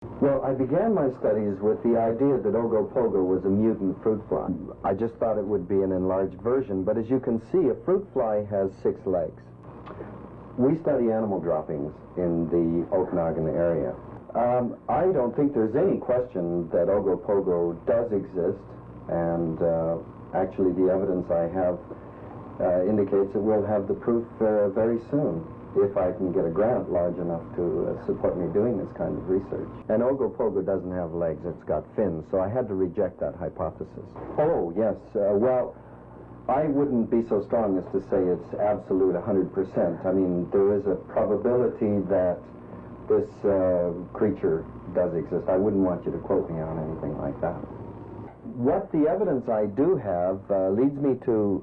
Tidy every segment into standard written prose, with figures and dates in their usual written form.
Well, I began my studies with the idea that Ogopogo was a mutant fruit fly. I just thought it would be an enlarged version, but as you can see, a fruit fly has 6 legs. We study animal droppings in the Okanagan area. I don't think there's any question that Ogopogo does exist, and actually the evidence I have indicates that we'll have the proof very soon, if I can get a grant large enough to support me doing this kind of research. And Ogopogo doesn't have legs, it's got fins, so I had to reject that hypothesis. Oh, yes, well, I wouldn't be so strong as to say it's absolute 100%. I mean, there is a probability that this creature does exist. I wouldn't want you to quote me on anything like that. What the evidence I do have leads me to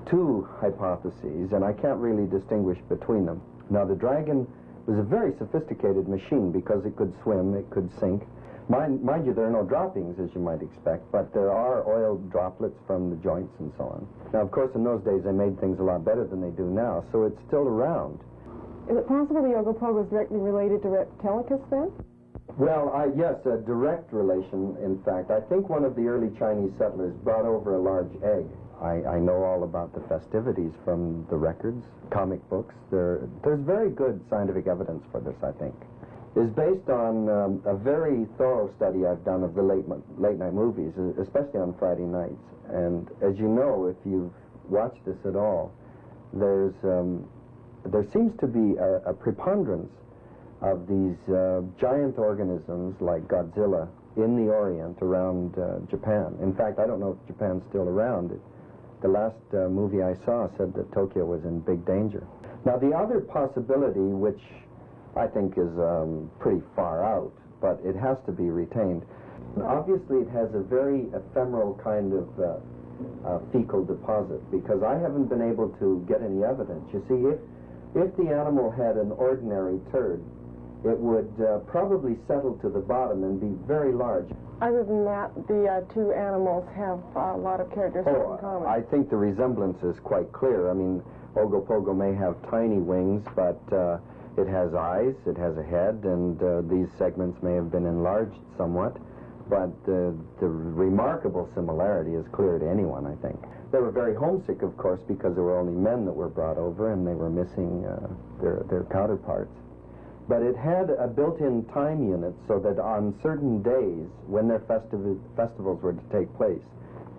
2 hypotheses, and I can't really distinguish between them. Now, the dragon was a very sophisticated machine because it could swim, it could sink. Mind you, there are no droppings, as you might expect, but there are oil droplets from the joints and so on. Now, of course, in those days, they made things a lot better than they do now, so it's still around. Is it possible the Ogopogo is directly related to Reptilicus, then? Well, yes, a direct relation, in fact. I think one of the early Chinese settlers brought over a large egg. I know all about the festivities from the records, comic books. There's very good scientific evidence for this, I think. It's based on a very thorough study I've done of the late-night movies, especially on Friday nights. And as you know, if you've watched this at all, there seems to be a preponderance of these giant organisms like Godzilla in the Orient around Japan. In fact, I don't know if Japan's still around. The last movie I saw said that Tokyo was in big danger. Now, the other possibility, which I think is pretty far out, but it has to be retained. Obviously, it has a very ephemeral kind of fecal deposit, because I haven't been able to get any evidence. You see, if the animal had an ordinary turd, it would probably settle to the bottom and be very large. Other than that, the 2 animals have a lot of characteristics in common. I think the resemblance is quite clear. I mean, Ogopogo may have tiny wings, but it has eyes, it has a head, and these segments may have been enlarged somewhat, but the remarkable similarity is clear to anyone, I think. They were very homesick, of course, because there were only men that were brought over, and they were missing their counterparts. But it had a built-in time unit so that on certain days, when their festivals were to take place,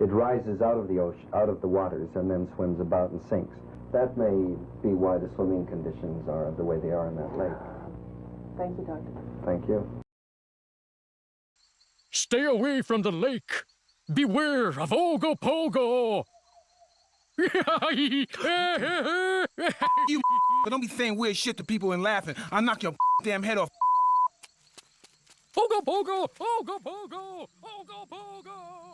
it rises out of the ocean, out of the waters, and then swims about and sinks. That may be why the swimming conditions are the way they are in that lake. Thank you, Doctor. Thank you. Stay away from the lake. Beware of Ogopogo. You don't be saying weird shit to people and laughing. I'll knock your damn head off. Ogopogo! Ogopogo! Ogopogo!